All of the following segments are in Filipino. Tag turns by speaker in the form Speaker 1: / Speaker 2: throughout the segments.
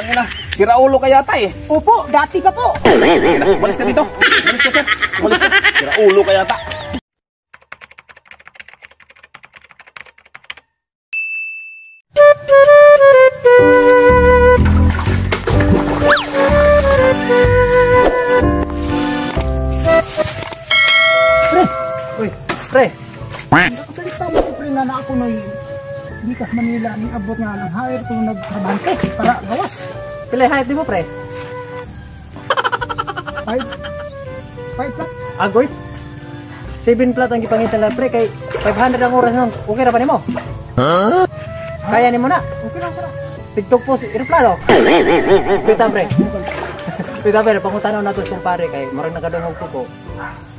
Speaker 1: Tangina, sira ulo ka yata eh.
Speaker 2: Opo, dati ka po.
Speaker 1: Umalis ka dito. Umalis ka, sir. Umalis ka. Sira ulo ka yata.
Speaker 3: Pre.
Speaker 2: Salita mo pre na ako noy Bikas Manila ni abot nga ng hire kung nagtrabante para gawas.
Speaker 3: Pila hire di mo pre?
Speaker 2: 5 plus.
Speaker 3: Agoy. 7 plat ang gipangita lang pre kay 500 ang oras nun. Okay ra pa nimo? Kaya nimo na.
Speaker 2: Okay lang sir.
Speaker 3: Tigtok po si eroplano. Pita pre. Pita pre pangutanaw nato siyang pare kay marang nakadungog ko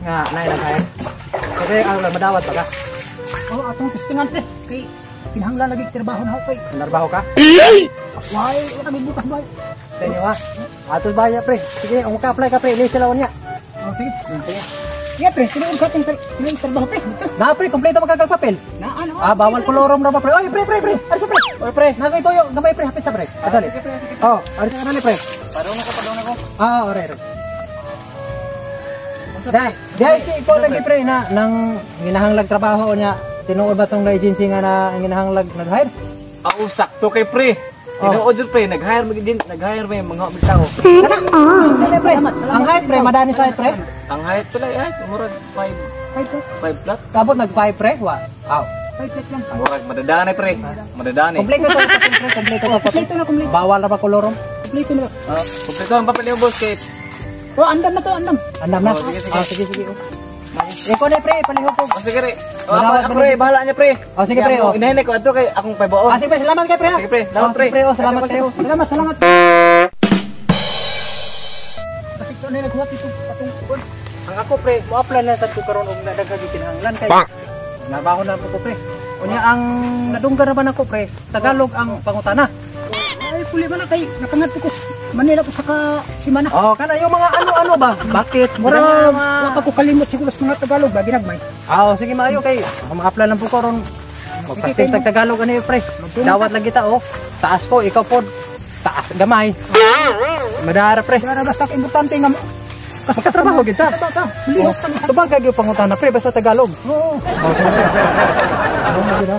Speaker 3: nga nay lang kaya. Kasi ang madawat pa ka.
Speaker 2: Oh, atong testingan pre. Kay kinahanglan lagi trabaho na ako kay.
Speaker 3: Narbaho ka?
Speaker 2: Why, wala may bukas ba?
Speaker 3: Sa inyo ha? Atos baya pre. Sige, ang ka-apply ka pre. Ilis sila niya.
Speaker 2: Oh, sige. Sige pre, tinuod sa ating trabaho pre.
Speaker 3: Na pre, kompleto magkakagpapel.
Speaker 2: Na ano?
Speaker 3: Bawal kolorom na ba pre? Oy, pre. Arsa pre. Oy, pre. Nakay toyo, gamay pre, hapit sa pre. Adali. Oh, arsa ka na pre.
Speaker 1: Padong ako.
Speaker 3: Ore. Dahil si ikaw lagi pre na nang ginahanglag trabaho niya. Tinuod ba tong agency nga na ginahanglag nag-hire?
Speaker 1: Sakto kay pre. Tinuod jud pre, nag-hire may mga tao.
Speaker 3: Sana all. Pre. Ang hire pre, madani sa hire pre.
Speaker 1: Ang height pala ay murag 5 plat.
Speaker 3: Kabot nag-5 pre. Wow.
Speaker 2: 5 plus lang.
Speaker 1: Murag madadani pre. Madadani.
Speaker 3: Kompleto to, pre. Kompleto to.
Speaker 2: Kompleto na.
Speaker 3: Bawal na ba kolorom?
Speaker 2: Kompleto na.
Speaker 1: Kompleto ang papel yung boss kay.
Speaker 2: Oh, andam na to, andam.
Speaker 3: Andam na. Sige. Ikaw na pre, palihog ko.
Speaker 1: Sige re. Ako pre, bahala niya pre.
Speaker 3: Sige pre.
Speaker 1: Inahin ko ato kay akong paybaon.
Speaker 3: Sige pre, salamat kay pre.
Speaker 1: Sige pre, salamat pre.
Speaker 3: Salamat kayo.
Speaker 2: Salamat. Kasi ito na naghuwat ito patong kon.
Speaker 3: Ang ako pre, mo-apply na sa karon og nadaghan kinahanglan kay. Nabaho na ko pre. Unya ang nadunggan naman ako pre, Tagalog ang pangutana.
Speaker 2: Ay, puli ba na kay nakangat ko Manila ko saka Simana.
Speaker 3: Kana yung mga ano ba? Bakit?
Speaker 2: Mura wa pa ko kalimot siguro sa mga Tagalog ba ginagmay.
Speaker 3: Sige maayo kay. Ma-apply lang po ko ron. Magpakita tag Tagalog ani pre. Dawat lang kita Taas ko, ikaw pod. Taas gamay. Madara pre.
Speaker 2: Para basta importante nga
Speaker 3: Kasi katrabaho kita.
Speaker 2: Lihok kami.
Speaker 3: Tubang kag yung pangutana pre basta Tagalog.
Speaker 2: Oo.
Speaker 3: Ano mo gina?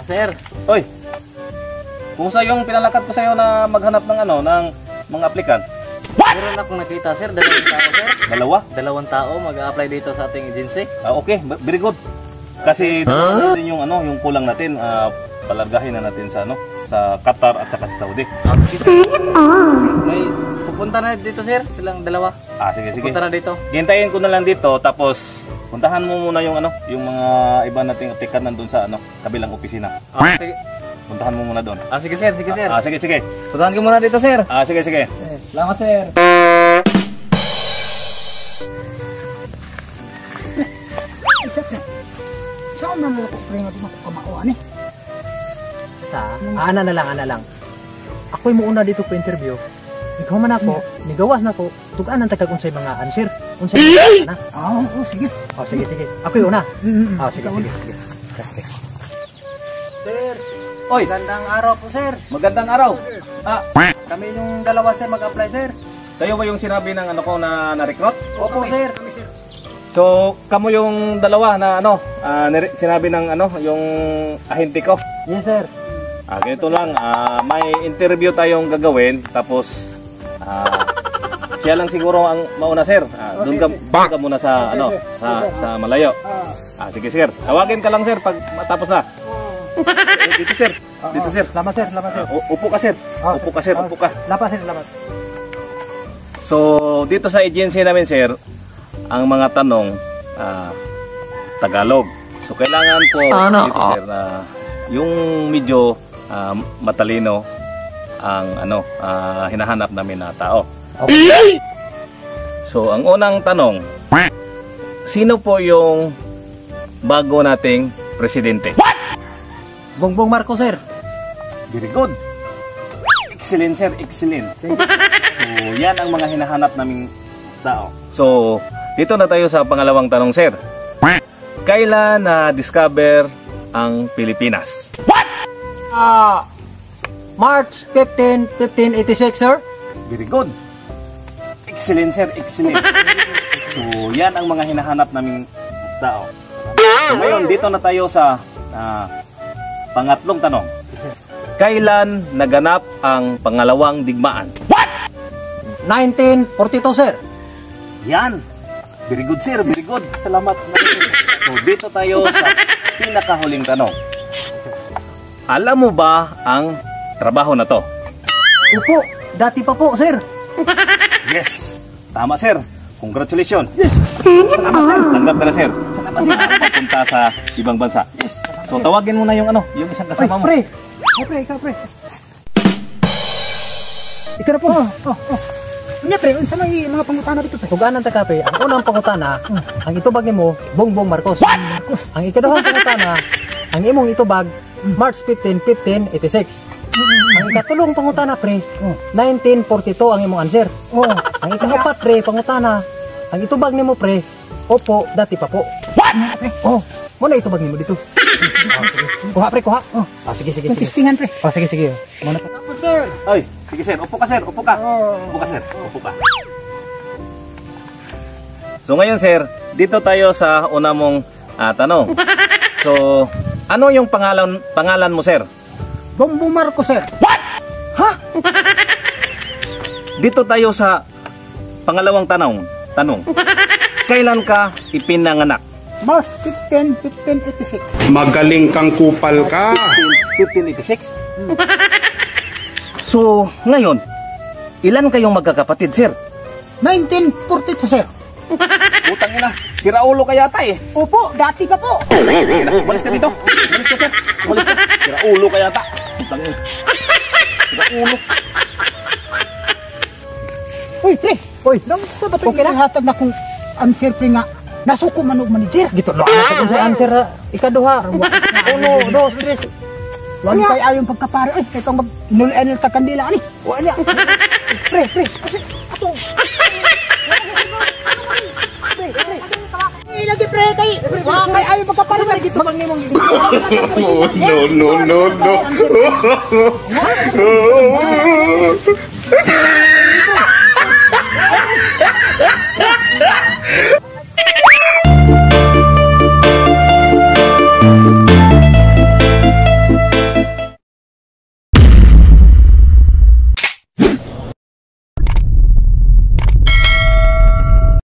Speaker 1: Sir. Oy. Kumusta yung pinalakad ko sa iyo na maghanap ng ng mga aplikant?
Speaker 4: Meron akong nakita sir, dalawang tao sir.
Speaker 1: Dalawa?
Speaker 4: Dalawang tao mag-a-apply dito sa ating agency.
Speaker 1: Okay, very good. Kasi natin yung yung kulang natin, palargahin na natin sa sa Qatar at saka sa Saudi.
Speaker 4: May pupunta na dito sir, silang dalawa.
Speaker 1: Sige.
Speaker 4: Pupunta na dito.
Speaker 1: Hintayin ko na lang dito tapos puntahan mo muna yung yung mga iba nating aplikant nandun sa kabilang opisina.
Speaker 4: Sige.
Speaker 1: Puntahan mo muna doon.
Speaker 4: Sige sir.
Speaker 1: Sige.
Speaker 4: Puntahan ko muna dito sir.
Speaker 1: Sige.
Speaker 4: Salamat sir.
Speaker 2: Isip na. Saan na mo ko pre nga di makamauan eh.
Speaker 3: Ana na lang. Ako'y muuna dito po interview. Ikaw man ako, nigawas na ko, tugaan ang tagag unsay mga answer. Unsay na.
Speaker 2: Sige.
Speaker 3: Sige. Ako'y una. Sige. Sir,
Speaker 1: Oy,
Speaker 3: magandang araw po sir.
Speaker 1: magandang araw.
Speaker 3: Kami yung dalawa sir mag-apply sir.
Speaker 1: Kayo ba yung sinabi ng ko na na-recruit?
Speaker 3: Opo sir.
Speaker 1: So, kamo yung dalawa na sinabi ng yung ahente ko.
Speaker 3: Yes sir.
Speaker 1: Ganito lang, may interview tayong gagawin tapos siya lang siguro ang mauna sir. Doon ka muna sa sa malayo. Sige sir. Tawagin ka lang sir pag matapos na. Dito sir.
Speaker 3: Salamat sir.
Speaker 1: Upo ka sir. Upo ka.
Speaker 3: Lapas sir, lapas.
Speaker 1: So, dito sa agency namin sir, ang mga tanong Tagalog. So, kailangan po dito sir na yung medyo matalino ang hinahanap namin na tao.
Speaker 3: Okay.
Speaker 1: So, ang unang tanong, sino po yung bago nating presidente?
Speaker 3: Bongbong Marcos sir.
Speaker 1: Very good. Excellent sir, excellent. So, yan ang mga hinahanap naming tao. So, dito na tayo sa pangalawang tanong sir. Kailan na-discover ang Pilipinas?
Speaker 3: March 15, 1586, sir.
Speaker 1: Very good. Excellent, sir. Excellent. So, yan ang mga hinahanap naming tao. So, ngayon, dito na tayo sa pangatlong tanong. Kailan naganap ang pangalawang digmaan?
Speaker 3: 1942, sir.
Speaker 1: Yan. Very good, sir. Very good. Salamat. So, dito tayo sa pinakahuling tanong. Alam mo ba ang trabaho na to?
Speaker 3: Opo, dati pa po, sir.
Speaker 1: Yes. Tama, sir. Congratulations. Salamat, sir. Tanggap ka na, sir. Salamat, sir. Papunta sa ibang bansa. Yes. So, tawagin mo na yung yung isang kasama mo.
Speaker 2: Pre. Ikaw, pre.
Speaker 3: Ikaw na po.
Speaker 2: Nya, pre, unsa may mga pangutana dito, pre?
Speaker 3: Tuganan ta ka, pre. Ang unang pangutana, ang itubag nimo, Bongbong Marcos. Ang ikaduhang pangutana, ang imong itubag, March 15, 1586. Ang ikatulong pangutana, pre, 1942 ang imong answer. Ang ikaapat, pre, pangutana, ang itubag nimo, pre, opo, dati pa po. Muna itubag nimo dito. Sige. Kuha, pre, kuha. Sige.
Speaker 2: Testingan, pre.
Speaker 3: Sige. Muna pa.
Speaker 2: Tapos, sir.
Speaker 1: Ay, sige, sir. Upo ka, sir. Upo ka. Upo ka, sir. Upo ka. So, ngayon, sir, dito tayo sa una mong tanong. So, ano yung pangalan mo, sir?
Speaker 2: Bongbong Marcos, sir.
Speaker 1: Ha? Dito tayo sa pangalawang tanong. Kailan ka ipinanganak?
Speaker 2: March 15, 1586.
Speaker 5: Magaling kang kupal ka.
Speaker 1: 1586? So, ngayon, ilan kayong magkakapatid, sir?
Speaker 2: 1942, sir.
Speaker 1: Utang ina, si Raulo ka yata eh.
Speaker 2: Opo, dati pa po.
Speaker 1: Umalis ka dito. Umalis ka, sir. Umalis ka. Si Raulo ka yata. Utang ina. Si Raulo.
Speaker 2: Uy, pre. Nang sa bato okay hatag na kung answer, pre, nga nasuko manog manager.
Speaker 3: Gito lo ana sa answer ikaduha. 1, 2, 3.
Speaker 2: Wala kay ayon pagkapare. Ay, itong mag-nulan sa kandila ani. Wala. Pre. Ato. Lagi pre kay. Wa kay ayon pagkapare gito bang nimong.
Speaker 5: No.